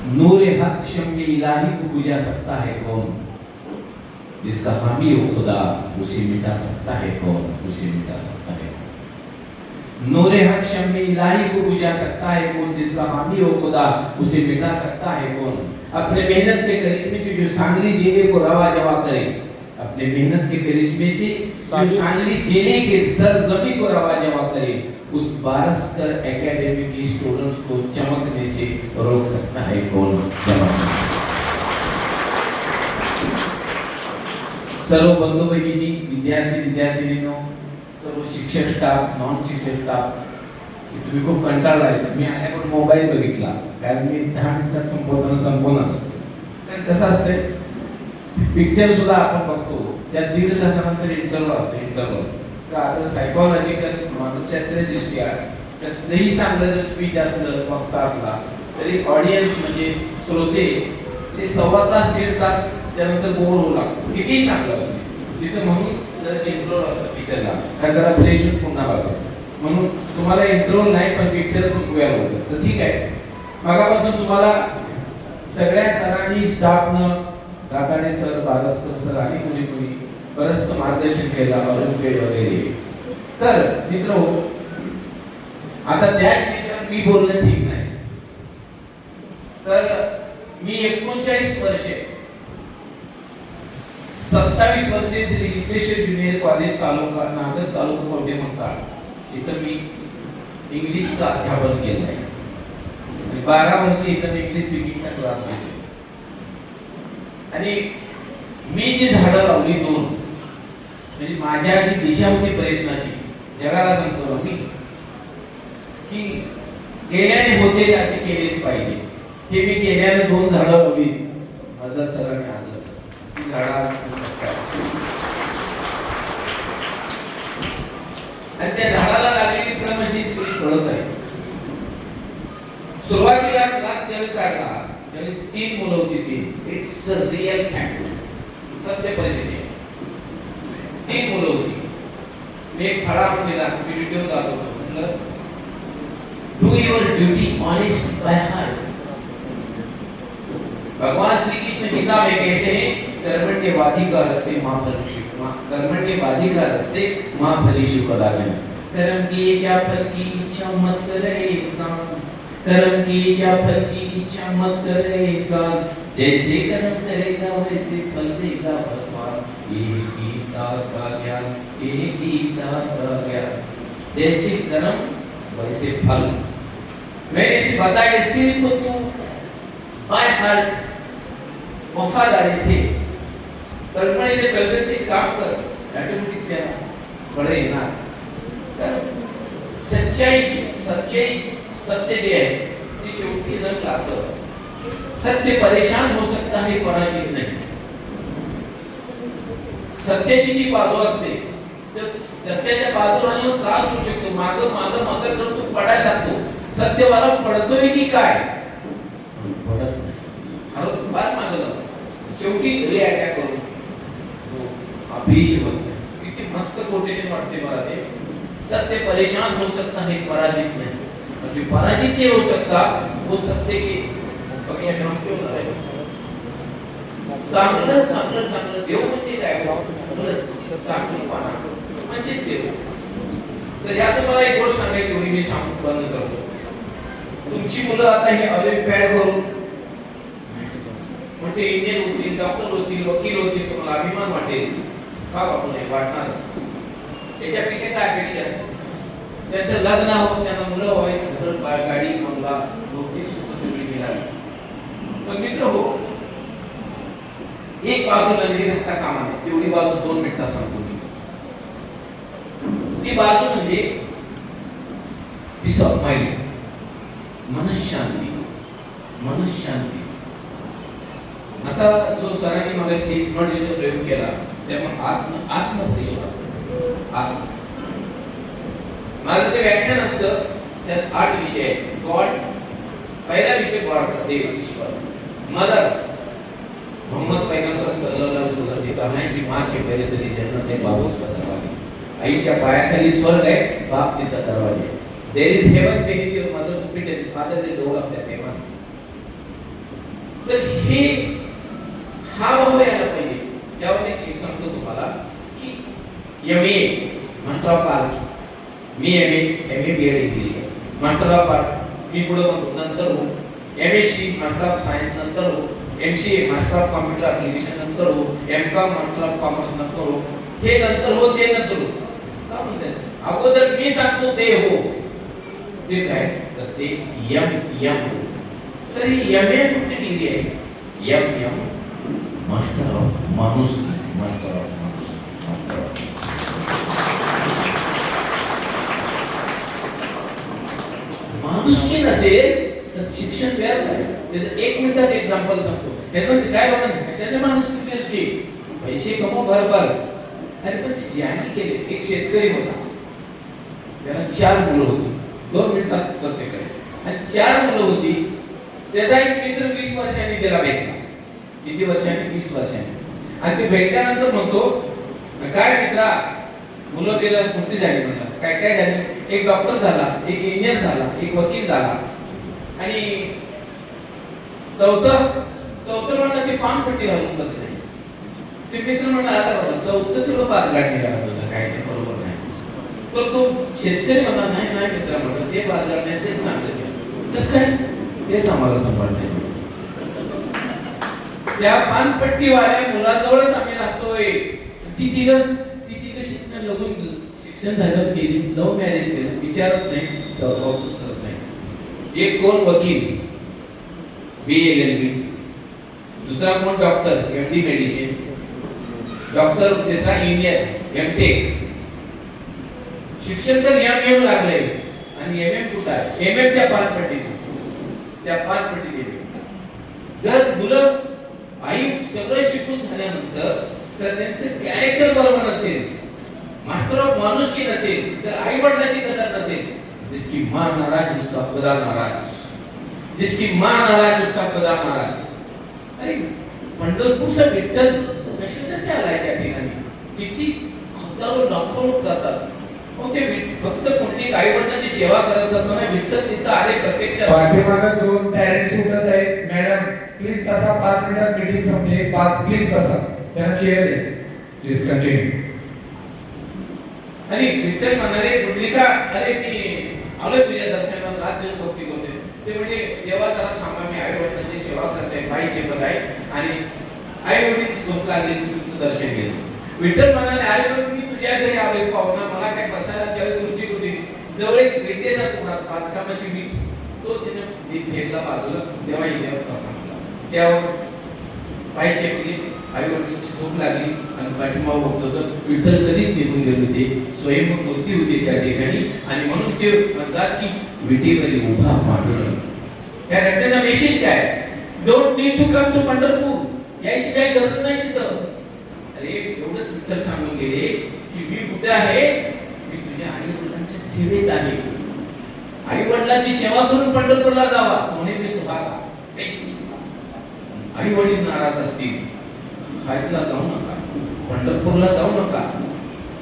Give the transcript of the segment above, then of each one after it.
नूर हक शम्मे इलाही को बुझा सकता है कौन, जिसका हामी हो खुदा उसे मिटा सकता है कौन, उसे मिटा सकता है। नूर हक शम्मे इलाही को बुझा सकता है कौन, जिसका हामी हो खुदा उसे मिटा सकता है कौन। अपने मेहनत के करिश्मे की जो सांगली जीने को रवा जवा करे, अपने मेहनत के करिश्मे से जो सांगली जीने के सरजमी को रवा जवा करे, उस बारस्कर एकेडमी के स्टूडेंट्स को चमकने से रोक सकता है कौन, चमकने। सर्व बंधू भगिनी, विद्यार्थी विद्यार्थिनींनो, सर्व शिक्षक स्टाफ, नॉन शिक्षक स्टाफ, तुम्ही खूप कंटाळलाय। मी आल्यावर मोबाईल बघितला, कारण मी 10 मिनिटात संपवणार। तर कसं असते, पिक्चर सुद्धा आपण बघतो त्यात 1.5 तासानंतर इंटरव्हल असतो, इंटरव्हल का आता सायकोलॉजिकल मानसशास्त्रीय दृष्ट्या कसलंही चांगलं जर स्पीच असलं, वक्ता असला तरी ऑडियन्स म्हणजे श्रोते ते 1.25 तास 1.5 तास त्यानंतर बोर होऊ लागतो, कितीही चांगलं असतं तिथं। म्हणून जर इंट्रोल असतं पिक्चरला काय जरा फ्रेश होऊन पुन्हा बघा, म्हणून तुम्हाला इंट्रोल नाही पण पिक्चर संपवायला होतं। तर ठीक आहे, मागापासून तुम्हाला सगळ्या सरांनी स्टाफनं, राताडे सर, बारस्कर सर आणि कुणी बरंच मार्गदर्शन केलं, ऑलिम्पियड वगैरे। तर मित्रहो, आता त्याच विषयावर मी बोलणं ठीक नाही, तर मी 39 वर्षे 27 वर्षे लिंकेश्वर ज्युनियर कॉलेज तालुका नागस तालुका कोटे म्हणतात इथं मी इंग्लिशचं अध्यापन केलं आहे आणि 12 वर्षे इथं इंग्लिश स्पीकिंगचा क्लास घेतला। आणि मी जी झाडं लावली 2, म्हणजे माझ्या जी दिशा होती प्रयत्नाची, जगाला सांगतो मी की केल्याने होते ते केलेच पाहिजे। हे मी केल्याने 2 झाडं लावली, माझा सर आणि आदर सर। ती झाडं आणि त्या झाडाला लागलेली प्रमशी स्त्री फळच आहे। सुरुवातीला क्लास ज्यावेळी काढला त्यावेळी 3 मुलं होती, 3 इट्स अ रिअल फॅक्ट, सत्य परिस्थिती। 3 मुलं होती। मी एक फळा दिला, व्हिडिओ जातो म्हटलं do your duty honest by heart. भगवान श्री कृष्ण गीता में कहते हैं कर्मण्यवाधिकारस्ते मां फलेषु, कर्मण्यवाधिकारस्ते मां फलेषु कदाचन। कर्म किए क्या फल की इच्छा मत करे इंसान, कर्म की क्या फल की इच्छा मत करे इंसान, जैसे कर्म करेगा वैसे फल देगा भगवान। ये गीता का ज्ञान, ये गीता का ज्ञान, जैसे कर्म वैसे फल। मैंने इसे बताया सिर्फ तू बाय हार्ट वफादारी से कल्पनेचे कल्पनेचे काम कर, ऑटोमॅटिक त्या फळे येणार। कारण सच्चाई सत्य जे आहे ती शेवटी जर लागतं, सत्य परेशान हो सकता है पराजित नाही। सत्याची जी बाजू असते तर सत्याच्या बाजूला त्रास होऊ शकतो, मागं मसर करतो, पडायला लागतो। सत्यवाला पडतोय की काय, पडत नाही, अरे बात मागं जातो, शेवटी रिअटॅक करून अपयशी बनतो। किती मस्त कोटेशन वाटते मला ते, सत्य परेशान हो सकता है पराजित नहीं, और जो पराजित नहीं हो सकता वो सत्य के पक्ष में हम क्यों लढाई। चांगलं देव म्हणजे काय, चांगलंपणा म्हणजेच देव। तर यात मला एक गोष्ट सांगायची होती, मी सांगून बंद करतो। तुमची मुलं आता हे ऑलिम्पियाड करून म्हणजे इंजिनियर होतील, डॉक्टर होतील, वकील होतील, तुम्हाला अभिमान वाटेल का, वाटू नाही, वाटणारच। याच्यापेक्षा काय अपेक्षा असते, त्यांचं लग्न हो, त्यांना मुलं व्हावी, घर गाडी बंगला भौतिक सुख सगळी मिळावी। पण मित्र हो, एक बाजू नजरी घालता कामा नये, तेवढी बाजू 2 मिनिटात सांगतो मी। ती बाजू म्हणजे पीस ऑफ माइंड, मनशांती, मनशांती। आता जो सरांनी मला स्टेज मध्ये प्रयोग केला त्यामुळे आत्मपरिश्वास, माझं जे व्याख्यान असतं त्यात 8 विषय आहेत। गॉड, पहिला विषय गॉड, देव, ईश्वर। मदर, मोहम्मद पैगंबर सल्लल्लाहु अलैहि वसल्लम ने कहा है कि मां के पहले तरी जन्नत है, बाप उसका दरवाजा। आईच्या पायाखाली स्वर्ग आहे, बाप तिचा दरवाजा आहे। There is heaven beneath your mother's feet and father is door of that heaven. तर हे हा भाव यायला पाहिजे. त्यावर एक सांगतो तुम्हाला की M A master of art, मी M A B Ed English master of art मी पुढे म्हणतो नंतर हो, M S C master of science नंतर हो, M C A master of computer application नंतर हो, M Com master of commerce नंतर हो, हे नंतर हो ते नंतर हो. का म्हणतात अगोदर मी सांगतो ते हो, ते काय तर ते एम एम हो. तर ही एम ए कुठली डिग्री आहे? एम एम मास्टर ऑफ माणूस, मास्टर ऑफ माणूस, मास्टर ऑफ माणुसकी नसेल तर शिक्षण व्यर्थ आहे. त्याचं एक मिनिटात एक्झाम्पल सांगतो. त्याचं काय बघा कशाचे माणुसकी पाहिजे, पैसे कमव भरभर. आणि पण ज्यांनी केले, एक शेतकरी होता, त्याला 4 मुलं होती, 2 मिनिटात प्रत्येकाकडे, आणि 4 मुलं होती. त्याचा एक मित्र 20 वर्षांनी त्याला भेटला. किती वर्षांनी? 20 वर्षांनी. आणि ते भेटल्यानंतर म्हणतो काय मित्रा मुलं गेलं मोठी झाली म्हणतात. काय काय झाली? एक डॉक्टर झाला, एक इंजिनियर झाला, एक वकील झाला, आणि चौथं म्हणलं ते पानपट्टी घालून बसले. ते मित्र म्हणलं आता बघा चौथं तुला 5 गाठ निघाला तुझं काय ते बरोबर नाही. तर तो शेतकरी म्हणला नाही नाही मित्र म्हणलं ते 5 गाठ नाही तेच सांगतो. कसं काय? तेच आम्हाला सांभाळते. त्या पानपट्टीवाल्या मुलाजवळच आम्ही राहतोय. ती तिथं शिक्षण लगून शिक्षण झालं, गेली, लव्ह मॅरेज केलं, विचारत नाही, पाऊस करत नाही. एक कोण वकील BLLB, दुसरा कोण डॉक्टर MD मेडिसिन, डॉक्टर तिसरा इंजिनियर MTech. शिक्षण तर MM लागले आणि MM कुठं आहे? MM त्या पानपट्टी गेली. जर मुलं आई सगळं शिकून झाल्यानंतर तर त्यांचं कॅरेक्टर बरोबर नसेल, मास्टर ऑफ माणुसकी नसेल, तर आई वडिलांची कदर नसेल. जिसकी मां नाराज उसका खुदा नाराज, जिसकी मां नाराज उसका खुदा नाराज. अरे पंढरपूरचा विठ्ठल कशासाठी आलाय त्या ठिकाणी? किती हजारो लाखो लोक जातात. मग ते फक्त कोणती आई वडिलांची सेवा करत असतो ना, विठ्ठल तिथं आले प्रत्यक्षात. पाठीमागे 2 पॅरेंट्स उठत आहेत. मॅडम प्लीज बसा, 5 मिनिटात मीटिंग संपते. 5 प्लीज बसा, त्यांना चेअर दे. Please continue. आणि विठ्ठल म्हणाले पुंडलिका अरे मी आलोय तुझ्या दर्शनात, रात दिवस भक्ती करतोय. ते म्हणजे देवा जरा थांबा, मी आई वडिलांची सेवा करते, बाईचे पद आहे आणि आई वडीलची झोप लागली, तुमचं दर्शन घेतो. विठ्ठल म्हणाले अरे पण मी तुझ्या घरी आलोय पाहुणा, मला काय बसायला जग खुर्ची होती. जवळ एक विटेचा तुकडा, बांधकामाची वीट, तो तिने फेकला बाजूला. देवा इथे बसा म्हटला. त्यावर पाय चेपली, आई वडिलांची झोप लागली आणि पाठीमाग बघतो तर विठ्ठल कधीच निघून गेले होते. स्वयंभू मूर्ती होती त्या ठिकाणी. आणि म्हणून ते म्हणतात की विटेवरी उभा पांडुरंग. त्या घटनेचा मेसेज काय? Don't need to come to Pandharpur, यायची काही गरज नाही तिथं. अरे एवढंच विठ्ठल सांगून गेले की मी कुठे आहे? मी तुझ्या आई वडिलांच्या सेवेत आहे. आई वडिलांची सेवा करून पंढरपूरला जावा. सोने पे सुहागा. आई वडील नाराज असतील, हायला जाऊ नका, पंढरपूरला जाऊ नका.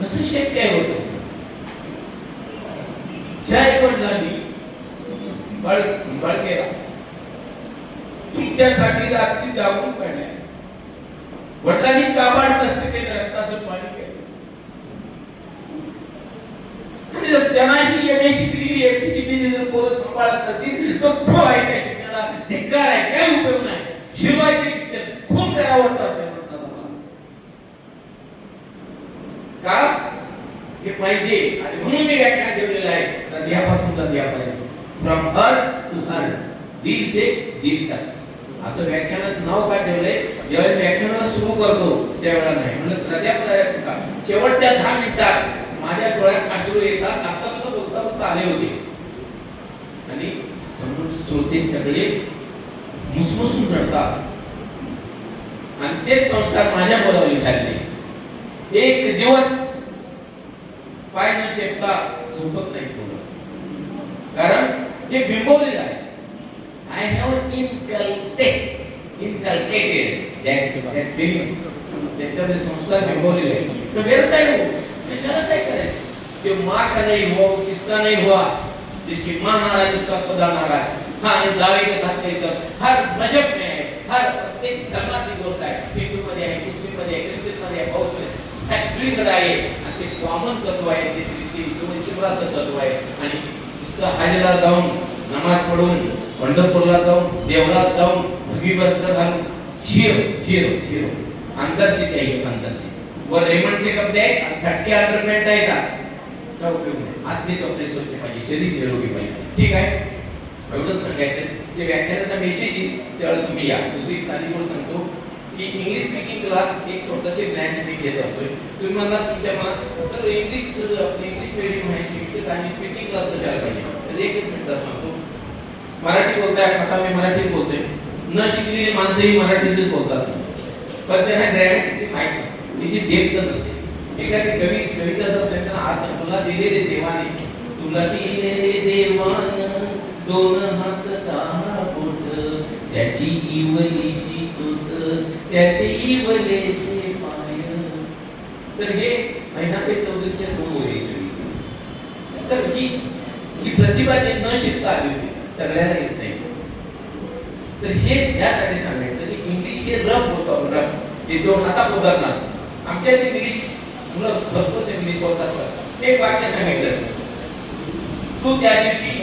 कसं शक्य आहे होतं? ज्या आई वडिलांनी संभाळ केला, तुमच्यासाठी रात्री जागून काढल्या, वडिलांनी काबाड कष्ट केले, रक्ताचं पाणी केलं, आणि जर त्यांनाही एमए शिकलेली एकटीची डिग्री जर पोरं सांभाळत नसतील तर तो आहे त्या शिक्षणाला धिक्कार आहे, काही उपयोग नाही. शिवायचे शिक्षण खूप करावं वाटतं असेल का हे पाहिजे. आणि म्हणून मी व्याख्यान ठेवलेलं आहे हृदयापासून हृदयापर्यंत, फ्रॉम हर्ट टू हर्ट, दिल से दिल तक. असं व्याख्यानाचं नाव काय ठेवलंय? ज्यावेळी व्याख्यानाला सुरू करतो त्यावेळेला नाही म्हणजे हृदयापर्यंत. शेवटच्या 10 मिनिटात माझ्या डोळ्यात अश्रू येतात. आता सुद्धा बोलता बोलता आले होते आणि समोर श्रोते सगळे मुसमुसून रडतात. आणि तेच संस्कार माझ्या बोलावले झाले. एक दिवस पाय न चेपता झोपत नाही कोण, कारण ते बिंबवलेलं आहे. I have inculcated that feelings. त्यांच्यामध्ये संस्कार बिंबवलेले आहे. तो वेळ काय हो, कशाला काय करायचं? ते माँ का नहीं हो, किसका नहीं हुआ, जिसकी माँ नाराज उसका खुदा नाराज. हाँ, ये दावे के साथ नहीं सर, हर मजहब में है, हर प्रत्येक धर्माची गोष्ट आहे, हिंदूमध्ये आहे, मुस्लिममध्ये आहे, ख्रिश्चनमध्ये आहे, बौद्धमध्ये सगळीकडे आहे आणि ते कॉमन तत्व आहे, ते शिवराचं तत्व आहे. आणि नुसतं हजला जाऊन नमाज पढून, पंढरपूरला जाऊन, देवळात जाऊन, भगवी वस्त्र घालून झिरो अंतरशी चाहिए, अंतरशी. वर रेमंडचे कपडे आहेत आणि खटके अंडरपॅन्ट आहेत का उपयोग नाही. आतले कपडे स्वच्छ पाहिजे, शरीर निरोगी पाहिजे. ठीक आहे, एवढंच सांगायचं. ते व्याख्यानाचा मेसेज येईल त्यावेळेला तुम्ही या. दुसरी साधी गोष्ट सांगतो की इंग्लिश स्पीकिंग क्लास एक छोटासे ज्ञान मी घेत असतोय. तुम्ही म्हणला तुमच्या मनात सर इंग्लिश मीडियम आहे, शिकत आणि स्पीकिंग क्लास कशाला पाहिजे. तर एकच मिनिट सांगतो. मराठी बोलताय, आता मी मराठीत बोलतोय. न शिकलेली माणसंही मराठीतच बोलतात, पण त्यांना ग्रॅमॅटिकली माहिती नसते, तिची डेप्थ नसते. एखादी कविता जर असेल तर आज तुला दिलेले देवाने, तुला दिलेले देवान दोन हात दहा बोट, त्याची इवलीशी चोच, त्याचे इवलेसे पाय. तर हे महिनापे चौधरीच्या दोन ओळी कविता. तर ही प्रतिभा जे न शिकता आली होती, सगळ्याला येत नाही. तर हे यासाठी सांगायचं की इंग्लिश हे रफ होतं, रफ. ते दोन आता उदाहरणार्थ आमच्या इंग्लिश मुलं भरपूर इंग्लिश बोलतात. एक वाक्य सांगितलं, तू त्या दिवशी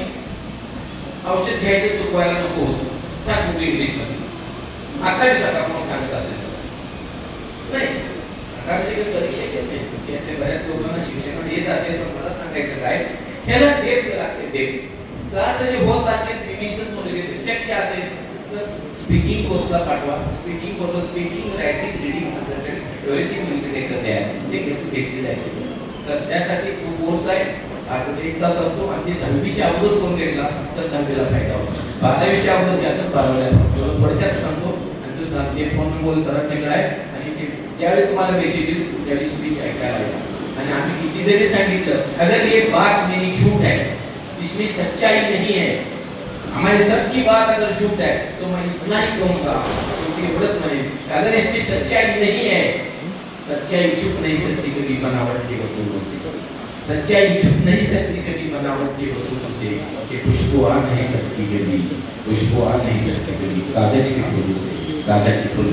औषध घ्यायचं चुकवायला नको होतं, सांग तू इंग्लिश मध्ये. आता मी सकाळ म्हणून सांगत असेल नाही, आता म्हणजे परीक्षा येत नाही. यातले बऱ्याच लोकांना शिक्षणात येत असेल, पण मला सांगायचं काय, ह्याला डेप्थ लागते, डेप्थ. सहज जे होत असेल, विनिशच मुलगे शक्य असेल तर स्पीकिंग कोर्सला पाठवा. Speaking course, speaking, writing, reading, everything will be taken there. ते घेतलेलं आहे. तर त्यासाठी तो कोर्स आहे, आपण 1 तास असतो आणि ते 10वीच्या अगोदर कोण घेतला तर 10वीला फायदा होतो. 12वीच्या अगोदर घ्या तर 12वीला. थोडक्यात सांगतो आणि तू सांगते फोन नंबर सरांच्याकडे आहे आणि ते ज्यावेळी तुम्हाला मेसेज येईल त्यावेळी स्पीच ऐकायला येईल. आणि आम्ही किती जरी सांगितलं, अगर ये बात मेरी झूठ है, इसमें सच्चाई नहीं है, हमारे सब की बात अगर झूठ है तो मैं इतना ही कहूँगा क्योंकि व्रत में अगर इसकी सच्चाई नहीं है, सच्चाई छुप नहीं सकती कभी बनावट की वस्तुओं से, सच्चाई छुप नहीं सकती कभी बनावट की वस्तुओं से, कि खुशबू आ नहीं सकती कभी, खुशबू आ नहीं सकती कभी कागज के फूलों से, कागज के फूल.